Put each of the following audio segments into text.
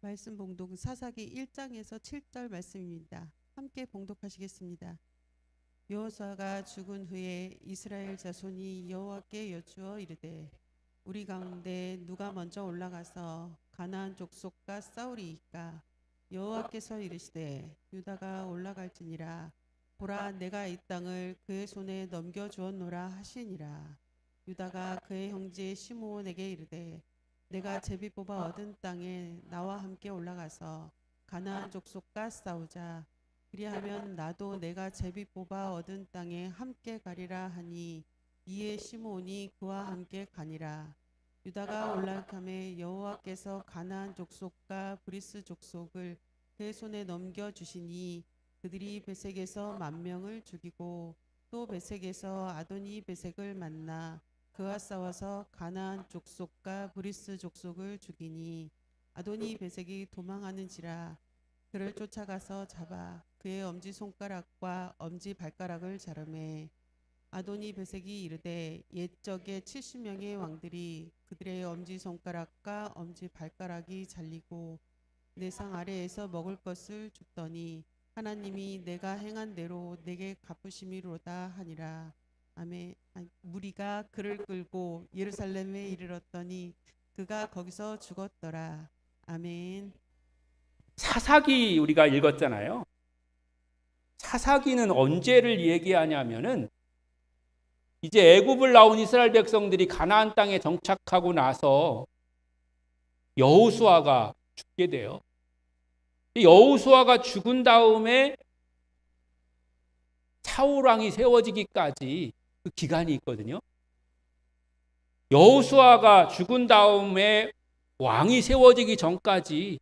말씀 봉독 사사기 1장에서 7절 말씀입니다. 함께 봉독하시겠습니다. 여호수아가 죽은 후에 이스라엘 자손이 여호와께 여쭈어 이르되 우리 가운데 누가 먼저 올라가서 가나안 족속과 싸우리이까. 여호와께서 이르시되 유다가 올라갈지니라. 보라, 내가 이 땅을 그의 손에 넘겨 주었노라 하시니라. 유다가 그의 형제 시므온에게 이르되 내가 제비 뽑아 얻은 땅에 나와 함께 올라가서 가나안 족속과 싸우자. 그리하면 나도 내가 제비 뽑아 얻은 땅에 함께 가리라 하니 이에 시므온이 그와 함께 가니라. 유다가 올라감에 여호와께서 가나안 족속과 브리스 족속을 그의 손에 넘겨 주시니 그들이 베색에서 10,000명을 죽이고 또 베색에서 아도니 베색을 만나 그와 싸워서 가나안 족속과 브리스 족속을 죽이니 아도니 베색이 도망하는지라. 그를 쫓아가서 잡아 그의 엄지손가락과 엄지발가락을 자르매 아도니 베색이 이르되 옛적에 70명의 왕들이 그들의 엄지손가락과 엄지발가락이 잘리고 내 상 아래에서 먹을 것을 줍더니 하나님이 내가 행한 대로 내게 갚으심이로다 하니라. 아멘. 무리가 그를 끌고 예루살렘에 이르렀더니 그가 거기서 죽었더라. 아멘. 사사기 우리가 읽었잖아요. 사사기는 언제를 얘기하냐면은 이제 애굽을 나온 이스라엘 백성들이 가나안 땅에 정착하고 나서 여호수아가 죽게 돼요. 여호수아가 죽은 다음에 사울 왕이 세워지기까지 그 기간이 있거든요. 여호수아가 죽은 다음에 왕이 세워지기 전까지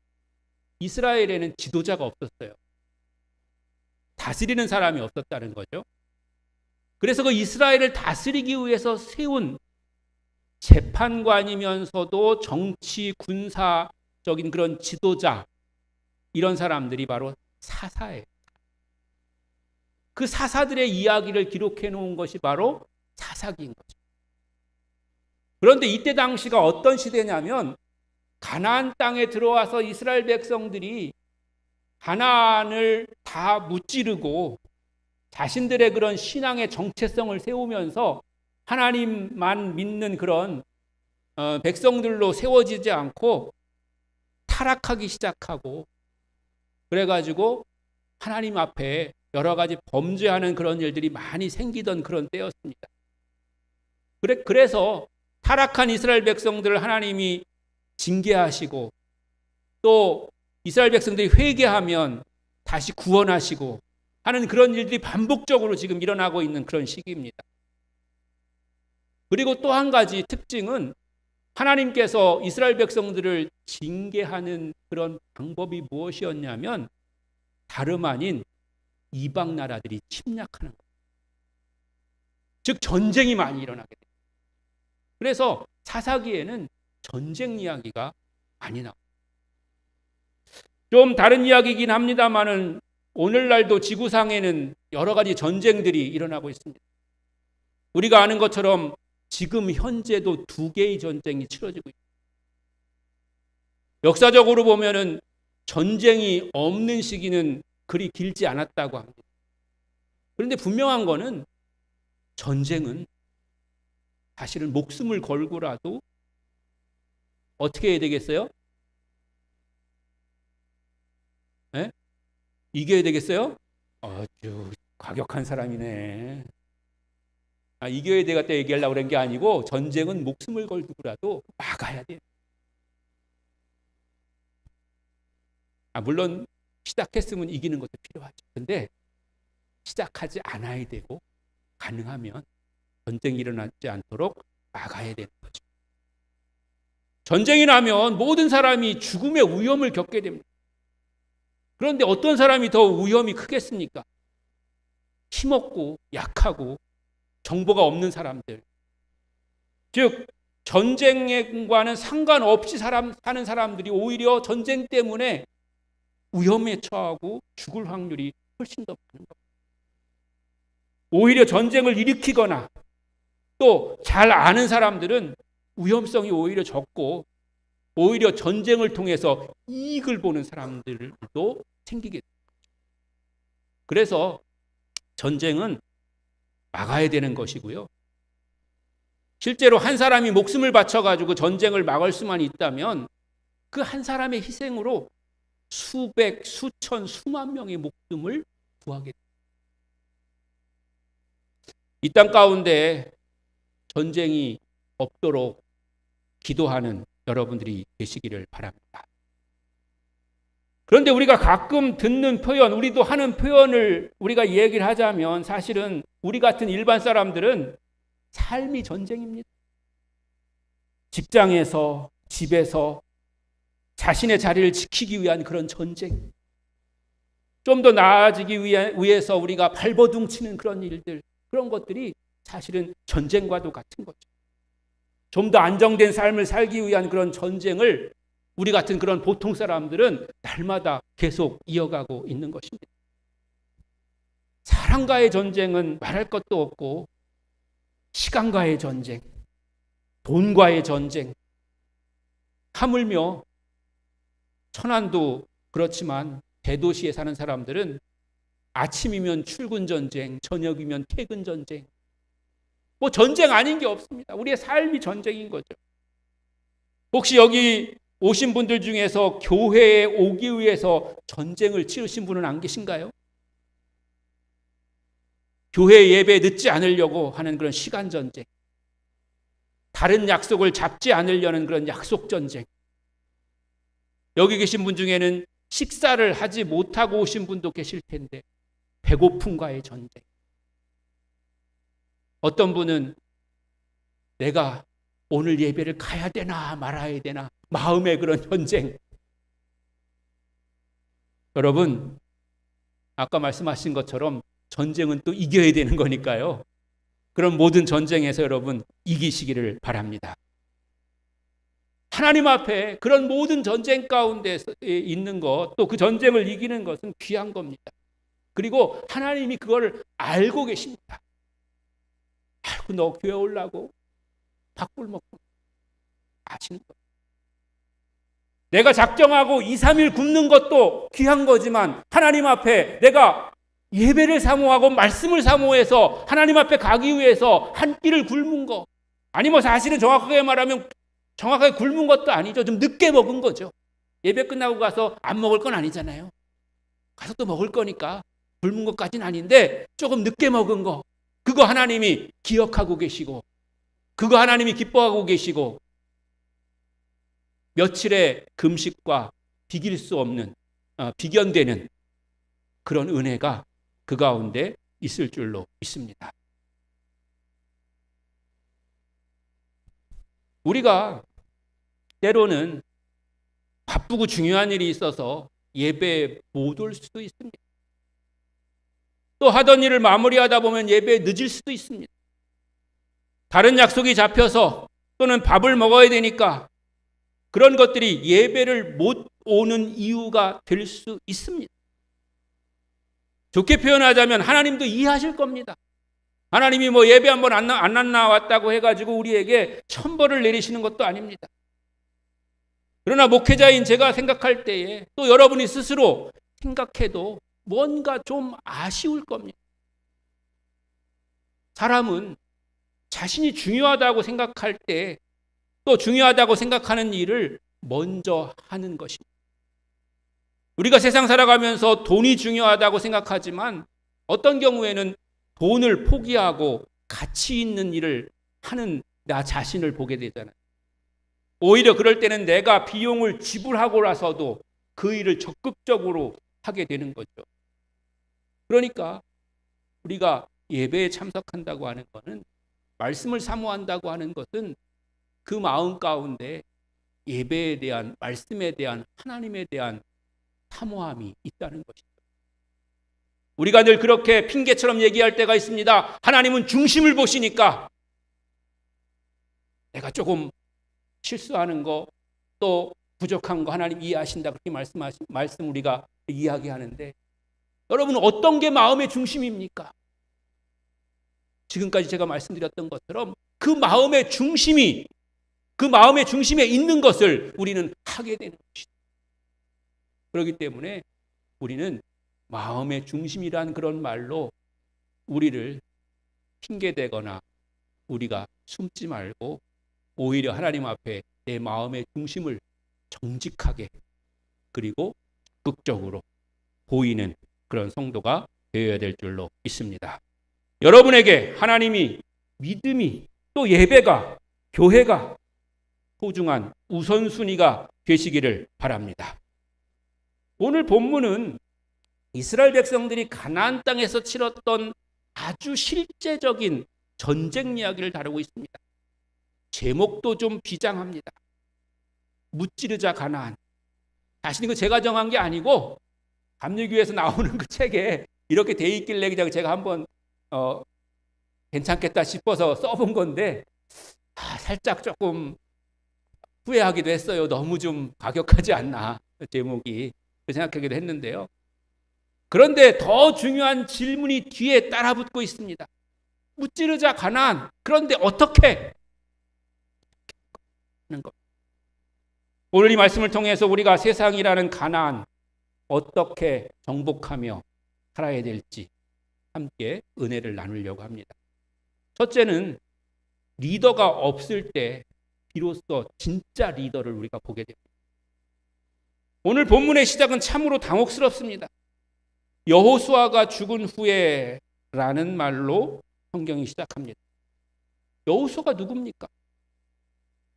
이스라엘에는 지도자가 없었어요. 다스리는 사람이 없었다는 거죠. 그래서 그 이스라엘을 다스리기 위해서 세운 재판관이면서도 정치, 군사적인 그런 지도자, 이런 사람들이 바로 사사예요. 그 사사들의 이야기를 기록해 놓은 것이 바로 사사기인 거죠. 그런데 이때 당시가 어떤 시대냐면 가나안 땅에 들어와서 이스라엘 백성들이 가나안을 다 무찌르고 자신들의 그런 신앙의 정체성을 세우면서 하나님만 믿는 그런 백성들로 세워지지 않고 타락하기 시작하고, 그래가지고 하나님 앞에 여러 가지 범죄하는 그런 일들이 많이 생기던 그런 때였습니다. 그래서 타락한 이스라엘 백성들을 하나님이 징계하시고 또 이스라엘 백성들이 회개하면 다시 구원하시고 하는 그런 일들이 반복적으로 지금 일어나고 있는 그런 시기입니다. 그리고 또 한 가지 특징은 하나님께서 이스라엘 백성들을 징계하는 그런 방법이 무엇이었냐면 다름 아닌 이방 나라들이 침략하는 거예요. 즉 전쟁이 많이 일어나게 돼요. 그래서 사사기에는 전쟁 이야기가 많이 나와요. 좀 다른 이야기이긴 합니다만은 오늘날도 지구상에는 여러 가지 전쟁들이 일어나고 있습니다. 우리가 아는 것처럼 지금 현재도 2개의 전쟁이 치러지고 있습니다. 역사적으로 보면은 전쟁이 없는 시기는 그리 길지 않았다고 합니다. 그런데 분명한 거는 전쟁은 사실은 목숨을 걸고라도 어떻게 해야 되겠어요? 네? 이겨야 되겠어요? 아주 과격한 사람이네. 이겨야 되겠다 얘기하려고 그런 게 아니고 전쟁은 목숨을 걸고라도 막아야 돼요. 물론 시작했으면 이기는 것도 필요하죠. 그런데 시작하지 않아야 되고 가능하면 전쟁이 일어나지 않도록 막아야 되는 거죠. 전쟁이 나면 모든 사람이 죽음의 위험을 겪게 됩니다. 그런데 어떤 사람이 더 위험이 크겠습니까? 힘없고 약하고 정보가 없는 사람들. 즉 전쟁과는 상관없이 사는 사람들이 오히려 전쟁 때문에 위험에 처하고 죽을 확률이 훨씬 더 많은 겁니다. 오히려 전쟁을 일으키거나 또 잘 아는 사람들은 위험성이 오히려 적고 오히려 전쟁을 통해서 이익을 보는 사람들도 생기게 됩니다. 그래서 전쟁은 막아야 되는 것이고요. 실제로 한 사람이 목숨을 바쳐가지고 전쟁을 막을 수만 있다면 그 한 사람의 희생으로 수백, 수천, 수만 명의 목숨을 구하게 됩니다. 이 땅 가운데 전쟁이 없도록 기도하는 여러분들이 되시기를 바랍니다. 그런데 우리가 가끔 듣는 표현, 우리도 하는 표현을 우리가 얘기를 하자면 사실은 우리 같은 일반 사람들은 삶이 전쟁입니다. 직장에서, 집에서 자신의 자리를 지키기 위한 그런 전쟁. 좀 더 나아지기 위해서 우리가 발버둥치는 그런 일들, 그런 것들이 사실은 전쟁과도 같은 거죠. 좀 더 안정된 삶을 살기 위한 그런 전쟁을 우리 같은 그런 보통 사람들은 날마다 계속 이어가고 있는 것입니다. 사랑과의 전쟁은 말할 것도 없고, 시간과의 전쟁, 돈과의 전쟁, 하물며 천안도 그렇지만 대도시에 사는 사람들은 아침이면 출근 전쟁, 저녁이면 퇴근 전쟁, 뭐 전쟁 아닌 게 없습니다. 우리의 삶이 전쟁인 거죠. 혹시 여기 오신 분들 중에서 교회에 오기 위해서 전쟁을 치르신 분은 안 계신가요? 교회 예배에 늦지 않으려고 하는 그런 시간 전쟁, 다른 약속을 잡지 않으려는 그런 약속 전쟁. 여기 계신 분 중에는 식사를 하지 못하고 오신 분도 계실 텐데 배고픔과의 전쟁. 어떤 분은 내가 오늘 예배를 가야 되나 말아야 되나 마음의 그런 전쟁. 여러분, 아까 말씀하신 것처럼 전쟁은 또 이겨야 되는 거니까요. 그런 모든 전쟁에서 여러분 이기시기를 바랍니다. 하나님 앞에 그런 모든 전쟁 가운데 있는 것, 또 그 전쟁을 이기는 것은 귀한 겁니다. 그리고 하나님이 그걸 알고 계십니다. 아이고, 너 교회 오려고 밥꿀 먹고 아시는 거. 내가 작정하고 2, 3일 굶는 것도 귀한 거지만 하나님 앞에 내가 예배를 사모하고 말씀을 사모해서 하나님 앞에 가기 위해서 한 끼를 굶은 거, 아니 뭐 사실은 정확하게 말하면 정확하게 굶은 것도 아니죠. 좀 늦게 먹은 거죠. 예배 끝나고 가서 안 먹을 건 아니잖아요. 가서 또 먹을 거니까 굶은 것까지는 아닌데 조금 늦게 먹은 거, 그거 하나님이 기억하고 계시고, 그거 하나님이 기뻐하고 계시고, 며칠의 금식과 비길 수 없는, 비견되는 그런 은혜가 그 가운데 있을 줄로 믿습니다. 우리가 때로는 바쁘고 중요한 일이 있어서 예배에 못 올 수도 있습니다. 또 하던 일을 마무리하다 보면 예배에 늦을 수도 있습니다. 다른 약속이 잡혀서 또는 밥을 먹어야 되니까 그런 것들이 예배를 못 오는 이유가 될 수 있습니다. 좋게 표현하자면 하나님도 이해하실 겁니다. 하나님이 뭐 예배 한번 안 나왔다고 해가지고 우리에게 천벌을 내리시는 것도 아닙니다. 그러나 목회자인 제가 생각할 때에 또 여러분이 스스로 생각해도 뭔가 좀 아쉬울 겁니다. 사람은 자신이 중요하다고 생각할 때 또 중요하다고 생각하는 일을 먼저 하는 것입니다. 우리가 세상 살아가면서 돈이 중요하다고 생각하지만 어떤 경우에는 돈을 포기하고 가치 있는 일을 하는 나 자신을 보게 되잖아요. 오히려 그럴 때는 내가 비용을 지불하고 나서도 그 일을 적극적으로 하게 되는 거죠. 그러니까 우리가 예배에 참석한다고 하는 것은, 말씀을 사모한다고 하는 것은 그 마음 가운데 예배에 대한, 말씀에 대한, 하나님에 대한 사모함이 있다는 것이죠. 우리가 늘 그렇게 핑계처럼 얘기할 때가 있습니다. 하나님은 중심을 보시니까 내가 조금 실수하는 거, 또 부족한 거 하나님 이해하신다, 그렇게 말씀 우리가 이야기하는데, 여러분 어떤 게 마음의 중심입니까? 지금까지 제가 말씀드렸던 것처럼 그 마음의 중심이 그 마음의 중심에 있는 것을 우리는 하게 되는 것이다. 그렇기 때문에 우리는 마음의 중심이란 그런 말로 우리를 핑계대거나 우리가 숨지 말고 오히려 하나님 앞에 내 마음의 중심을 정직하게 그리고 적극적으로 보이는 그런 성도가 되어야 될 줄로 믿습니다. 여러분에게 하나님이 믿음이 또 예배가 교회가 소중한 우선순위가 되시기를 바랍니다. 오늘 본문은 이스라엘 백성들이 가나안 땅에서 치렀던 아주 실제적인 전쟁 이야기를 다루고 있습니다. 제목도 좀 비장합니다. 무찌르자 가나안. 사실 이거 제가 정한 게 아니고 감리교에서 나오는 그 책에 이렇게 돼 있길래 그냥 제가 한번 괜찮겠다 싶어서 써본 건데 살짝 조금 후회하기도 했어요. 너무 좀 과격하지 않나 제목이 생각하기도 했는데요. 그런데 더 중요한 질문이 뒤에 따라붙고 있습니다. 무찌르자 가나안. 그런데 어떻게 하는 것? 오늘 이 말씀을 통해서 우리가 세상이라는 가나안 어떻게 정복하며 살아야 될지 함께 은혜를 나누려고 합니다. 첫째는 리더가 없을 때 비로소 진짜 리더를 우리가 보게 됩니다. 오늘 본문의 시작은 참으로 당혹스럽습니다. 여호수아가 죽은 후에라는 말로 성경이 시작합니다. 여호수아가 누굽니까?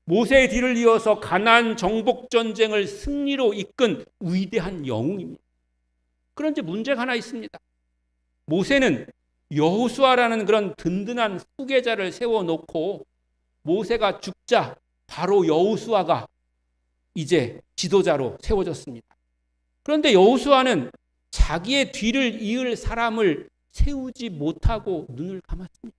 모세의 뒤를 이어서 가나안 정복 전쟁을 승리로 이끈 위대한 영웅입니다. 그런데 문제가 하나 있습니다. 모세는 여호수아라는 그런 든든한 후계자를 세워놓고 모세가 죽자 바로 여호수아가 이제 지도자로 세워졌습니다. 그런데 여호수아는 자기의 뒤를 이을 사람을 세우지 못하고 눈을 감았습니다.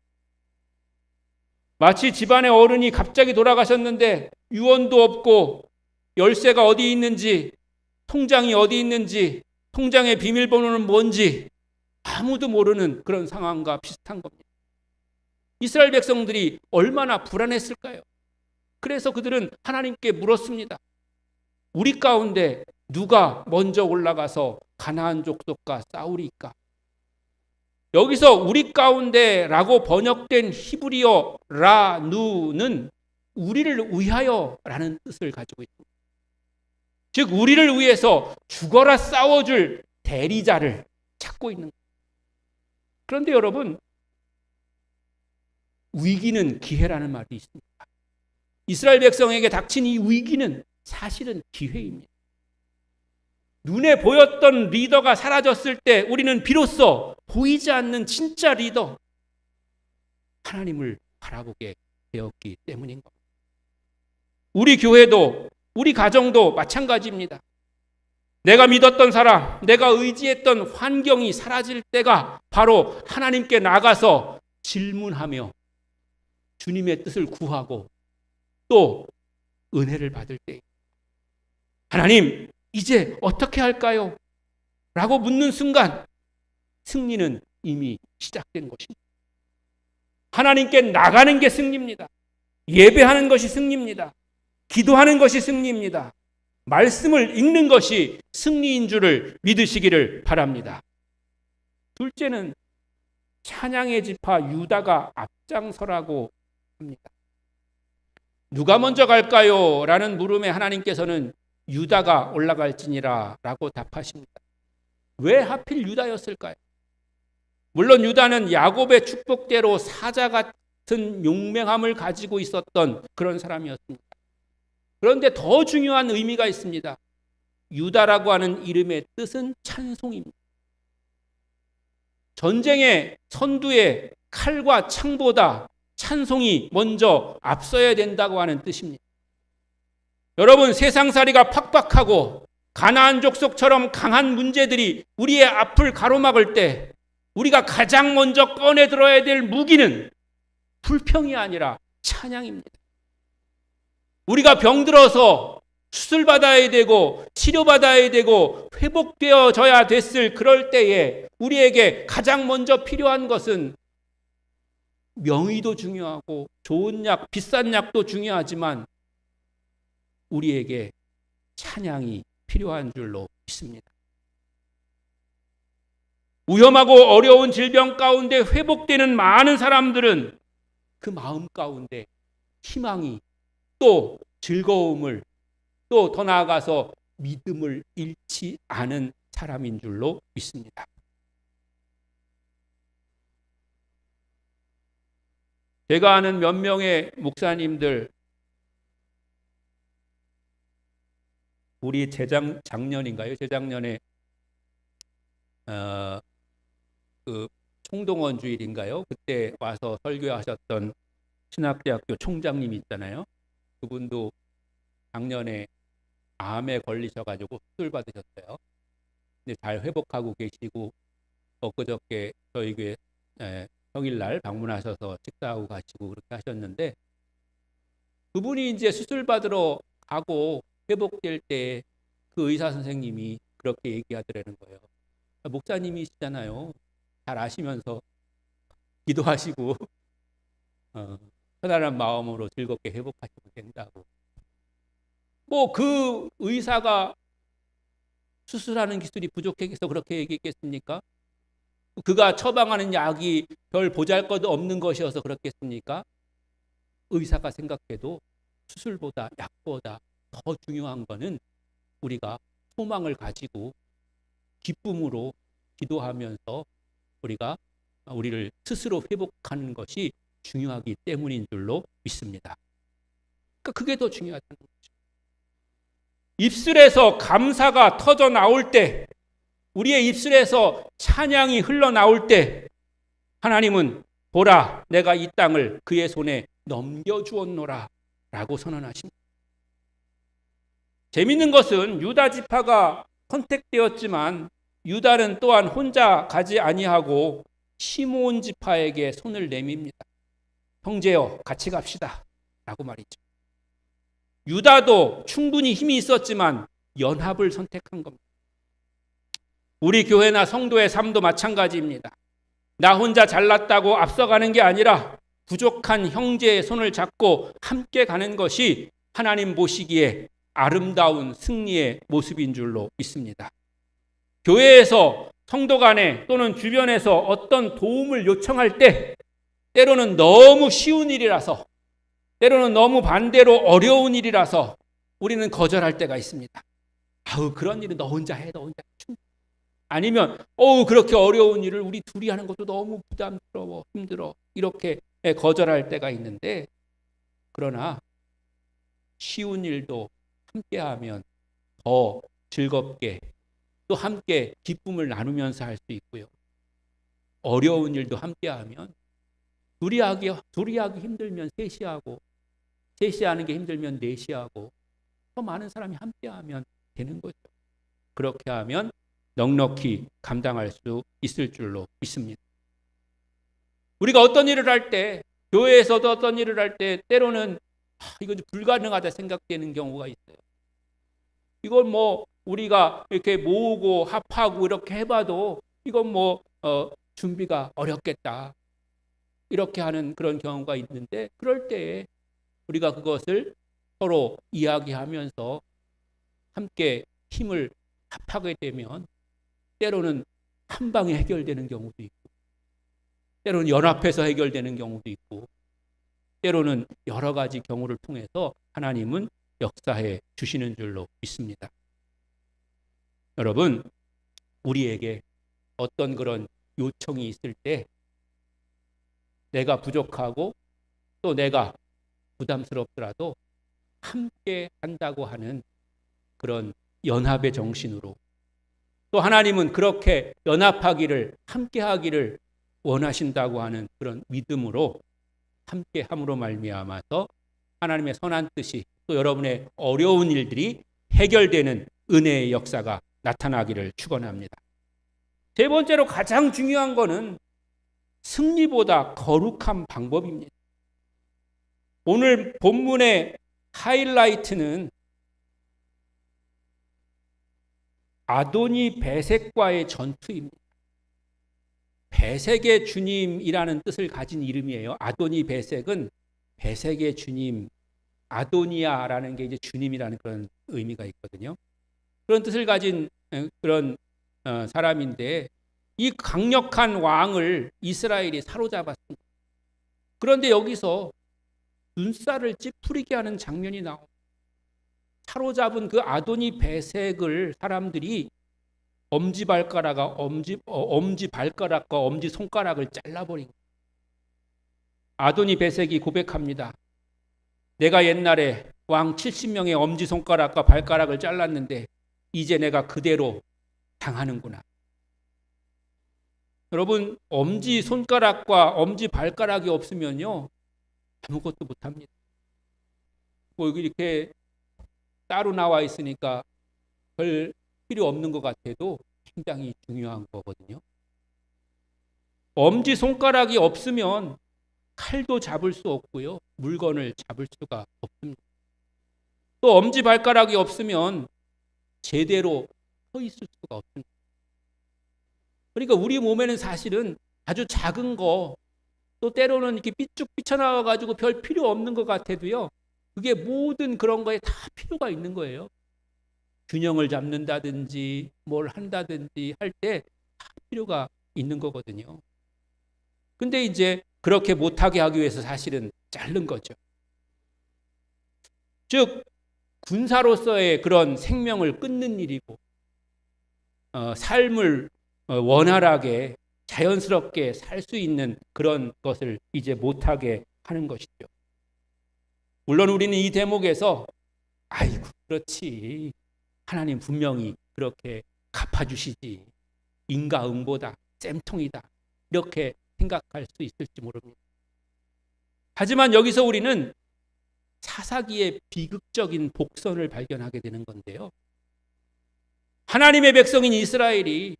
마치 집안의 어른이 갑자기 돌아가셨는데 유언도 없고 열쇠가 어디 있는지, 통장이 어디 있는지, 통장의 비밀번호는 뭔지 아무도 모르는 그런 상황과 비슷한 겁니다. 이스라엘 백성들이 얼마나 불안했을까요? 그래서 그들은 하나님께 물었습니다. 우리 가운데 누가 먼저 올라가서 가나안 족속과 싸우리까? 여기서 우리 가운데라고 번역된 히브리어 라누는 우리를 위하여라는 뜻을 가지고 있습니다. 즉 우리를 위해서 죽어라 싸워줄 대리자를 찾고 있는 거예요. 그런데 여러분, 위기는 기회라는 말이 있습니다. 이스라엘 백성에게 닥친 이 위기는 사실은 기회입니다. 눈에 보였던 리더가 사라졌을 때 우리는 비로소 보이지 않는 진짜 리더, 하나님을 바라보게 되었기 때문인 겁니다. 우리 교회도 우리 가정도 마찬가지입니다. 내가 믿었던 사람, 내가 의지했던 환경이 사라질 때가 바로 하나님께 나가서 질문하며 주님의 뜻을 구하고 또 은혜를 받을 때, 하나님 이제 어떻게 할까요? 라고 묻는 순간 승리는 이미 시작된 것입니다. 하나님께 나가는 게 승리입니다. 예배하는 것이 승리입니다. 기도하는 것이 승리입니다. 말씀을 읽는 것이 승리인 줄을 믿으시기를 바랍니다. 둘째는 찬양의 지파 유다가 앞장서라고 합니다. 누가 먼저 갈까요? 라는 물음에 하나님께서는 유다가 올라갈지니라 라고 답하십니다. 왜 하필 유다였을까요? 물론 유다는 야곱의 축복대로 사자 같은 용맹함을 가지고 있었던 그런 사람이었습니다. 그런데 더 중요한 의미가 있습니다. 유다라고 하는 이름의 뜻은 찬송입니다. 전쟁의 선두에 칼과 창보다 찬송이 먼저 앞서야 된다고 하는 뜻입니다. 여러분, 세상살이가 팍팍하고 가나안 족속처럼 강한 문제들이 우리의 앞을 가로막을 때 우리가 가장 먼저 꺼내 들어야 될 무기는 불평이 아니라 찬양입니다. 우리가 병들어서 수술받아야 되고 치료받아야 되고 회복되어져야 됐을 그럴 때에 우리에게 가장 먼저 필요한 것은 명의도 중요하고 좋은 약, 비싼 약도 중요하지만 우리에게 찬양이 필요한 줄로 믿습니다. 위험하고 어려운 질병 가운데 회복되는 많은 사람들은 그 마음 가운데 희망이 또 즐거움을 또 더 나아가서 믿음을 잃지 않은 사람인 줄로 믿습니다. 제가 아는 몇 명의 목사님들, 우리 작년인가요? 재작년에 그 총동원 주일인가요? 그때 와서 설교하셨던 신학대학교 총장님 있잖아요. 그분도 작년에 암에 걸리셔가지고 수술 받으셨어요. 근데 잘 회복하고 계시고 엊그저께 저희 교회 평일날 방문하셔서 식사하고 가시고 그렇게 하셨는데, 그분이 이제 수술 받으러 가고 회복될 때 그 의사 선생님이 그렇게 얘기하더라는 거예요. 목사님이시잖아요. 잘 아시면서 기도하시고 편안한 마음으로 즐겁게 회복하시면 된다고. 뭐 그 의사가 수술하는 기술이 부족해서 그렇게 얘기했겠습니까? 그가 처방하는 약이 별 보잘것 없는 것이어서 그렇겠습니까? 의사가 생각해도 수술보다 약보다 더 중요한 것은 우리가 소망을 가지고 기쁨으로 기도하면서 우리가 우리를 스스로 회복하는 것이 중요하기 때문인 줄로 믿습니다. 그러니까 그게 더 중요하다는 거죠. 입술에서 감사가 터져 나올 때, 우리의 입술에서 찬양이 흘러나올 때 하나님은 보라, 내가 이 땅을 그의 손에 넘겨주었노라 라고 선언하십니다. 재밌는 것은 유다 지파가 선택되었지만 유다는 또한 혼자 가지 아니하고 시므온 지파에게 손을 내밉니다. 형제여 같이 갑시다 라고 말이죠. 유다도 충분히 힘이 있었지만 연합을 선택한 겁니다. 우리 교회나 성도의 삶도 마찬가지입니다. 나 혼자 잘났다고 앞서가는 게 아니라 부족한 형제의 손을 잡고 함께 가는 것이 하나님 보시기에 아름다운 승리의 모습인 줄로 믿습니다. 교회에서 성도 간에 또는 주변에서 어떤 도움을 요청할 때 때로는 너무 쉬운 일이라서, 때로는 너무 반대로 어려운 일이라서 우리는 거절할 때가 있습니다. 아우 그런 일은 너 혼자 해, 너 혼자 해. 아니면 그렇게 어려운 일을 우리 둘이 하는 것도 너무 부담스러워, 힘들어, 이렇게 거절할 때가 있는데, 그러나 쉬운 일도 함께하면 더 즐겁게 또 함께 기쁨을 나누면서 할 수 있고요. 어려운 일도 함께하면 둘이 하기 힘들면 셋이 하고, 셋이 하는 게 힘들면 넷이 하고, 더 많은 사람이 함께하면 되는 거죠. 그렇게 하면 넉넉히 감당할 수 있을 줄로 믿습니다. 우리가 어떤 일을 할 때, 교회에서도 어떤 일을 할 때 때로는 이거 불가능하다 생각되는 경우가 있어요. 이건 뭐 우리가 이렇게 모으고 합하고 이렇게 해봐도 이건 뭐 준비가 어렵겠다, 이렇게 하는 그런 경우가 있는데, 그럴 때에 우리가 그것을 서로 이야기하면서 함께 힘을 합하게 되면 때로는 한 방에 해결되는 경우도 있고, 때로는 연합해서 해결되는 경우도 있고, 때로는 여러 가지 경우를 통해서 하나님은 역사해 주시는 줄로 믿습니다. 여러분, 우리에게 어떤 그런 요청이 있을 때 내가 부족하고 또 내가 부담스럽더라도 함께 한다고 하는 그런 연합의 정신으로, 또 하나님은 그렇게 연합하기를, 함께 하기를 원하신다고 하는 그런 믿음으로 함께 함으로 말미암아서 하나님의 선한 뜻이, 또 여러분의 어려운 일들이 해결되는 은혜의 역사가 나타나기를 축원합니다. 세 번째로 가장 중요한 것은 승리보다 거룩한 방법입니다. 오늘 본문의 하이라이트는 아도니 베섹과의 전투입니다. 베섹의 주님이라는 뜻을 가진 이름이에요. 아도니 베섹은 베섹의 주님, 아도니아라는 게 이제 주님이라는 그런 의미가 있거든요. 그런 뜻을 가진 그런 사람인데 이 강력한 왕을 이스라엘이 사로잡았습니다. 그런데 여기서 눈살을 찌푸리게 하는 장면이 나옵니다. 사로잡은 그 아도니 베색을 사람들이 엄지발가락과 엄지손가락을 잘라버린 거예요. 아도니 베색이 고백합니다. 내가 옛날에 왕 70명의 엄지손가락과 발가락을 잘랐는데 이제 내가 그대로 당하는구나. 여러분, 엄지손가락과 엄지발가락이 없으면요 아무것도 못합니다. 뭐 여기 이렇게 따로 나와 있으니까 별 필요 없는 것 같아도 굉장히 중요한 거거든요. 엄지손가락이 없으면 칼도 잡을 수 없고요. 물건을 잡을 수가 없습니다. 또 엄지발가락이 없으면 제대로 서 있을 수가 없습니다. 그러니까 우리 몸에는 사실은 아주 작은 거, 또 때로는 이렇게 삐쭉 삐쳐나와가지고 별 필요 없는 것 같아도요. 그게 모든 그런 거에 다 필요가 있는 거예요. 균형을 잡는다든지 뭘 한다든지 할 때 다 필요가 있는 거거든요. 근데 이제 그렇게 못하게 하기 위해서 사실은 자른 거죠. 즉 군사로서의 그런 생명을 끊는 일이고 삶을 원활하게 자연스럽게 살 수 있는 그런 것을 이제 못하게 하는 것이죠. 물론 우리는 이 대목에서 아이고 그렇지 하나님 분명히 그렇게 갚아주시지 인과응보다 쌤통이다 이렇게 생각할 수 있을지 모릅니다. 하지만 여기서 우리는 사사기의 비극적인 복선을 발견하게 되는 건데요. 하나님의 백성인 이스라엘이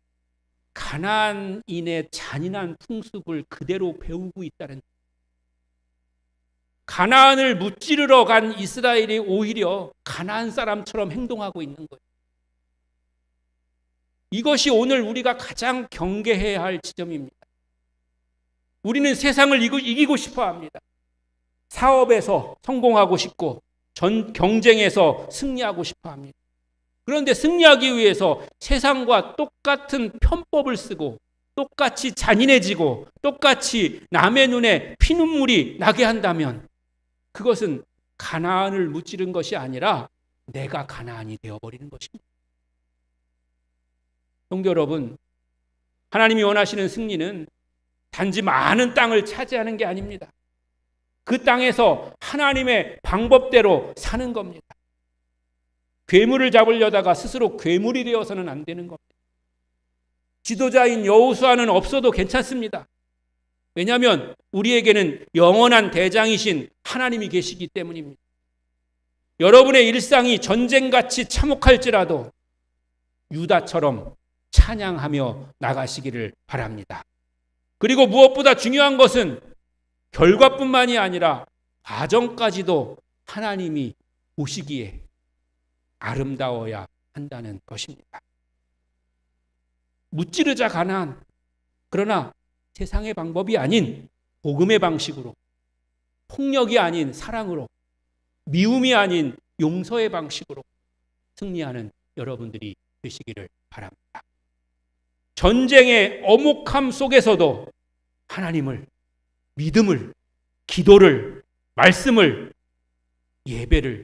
가나안인의 잔인한 풍습을 그대로 배우고 있다는, 가나안을 무찌르러 간 이스라엘이 오히려 가나안 사람처럼 행동하고 있는 거예요. 이것이 오늘 우리가 가장 경계해야 할 지점입니다. 우리는 세상을 이기고 싶어 합니다. 사업에서 성공하고 싶고 경쟁에서 승리하고 싶어 합니다. 그런데 승리하기 위해서 세상과 똑같은 편법을 쓰고 똑같이 잔인해지고 똑같이 남의 눈에 피눈물이 나게 한다면 그것은 가나안을 무찌른 것이 아니라 내가 가나안이 되어버리는 것입니다. 성도 여러분, 하나님이 원하시는 승리는 단지 많은 땅을 차지하는 게 아닙니다. 그 땅에서 하나님의 방법대로 사는 겁니다. 괴물을 잡으려다가 스스로 괴물이 되어서는 안 되는 겁니다. 지도자인 여호수아는 없어도 괜찮습니다. 왜냐하면 우리에게는 영원한 대장이신 하나님이 계시기 때문입니다. 여러분의 일상이 전쟁같이 참혹할지라도 유다처럼 찬양하며 나가시기를 바랍니다. 그리고 무엇보다 중요한 것은 결과뿐만이 아니라 과정까지도 하나님이 보시기에 아름다워야 한다는 것입니다. 무찌르자 가나안. 그러나 세상의 방법이 아닌 복음의 방식으로, 폭력이 아닌 사랑으로, 미움이 아닌 용서의 방식으로 승리하는 여러분들이 되시기를 바랍니다. 전쟁의 엄혹함 속에서도 하나님을, 믿음을, 기도를, 말씀을, 예배를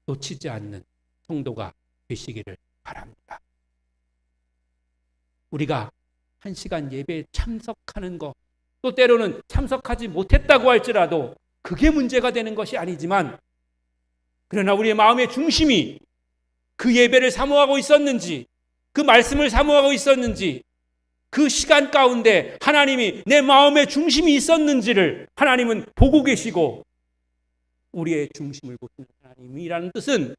놓치지 않는 성도가 되시기를 바랍니다. 우리가 1시간 예배에 참석하는 것, 또 때로는 참석하지 못했다고 할지라도 그게 문제가 되는 것이 아니지만, 그러나 우리의 마음의 중심이 그 예배를 사모하고 있었는지, 그 말씀을 사모하고 있었는지, 그 시간 가운데 하나님이 내 마음의 중심이 있었는지를 하나님은 보고 계시고, 우리의 중심을 보시는 하나님이라는 뜻은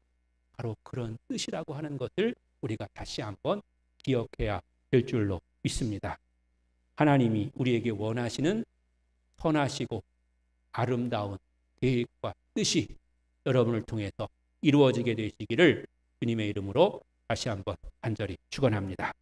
바로 그런 뜻이라고 하는 것을 우리가 다시 한번 기억해야 될 줄로 믿습니다. 하나님이 우리에게 원하시는 선하시고 아름다운 계획과 뜻이 여러분을 통해서 이루어지게 되시기를 주님의 이름으로 다시 한번 간절히 축원합니다.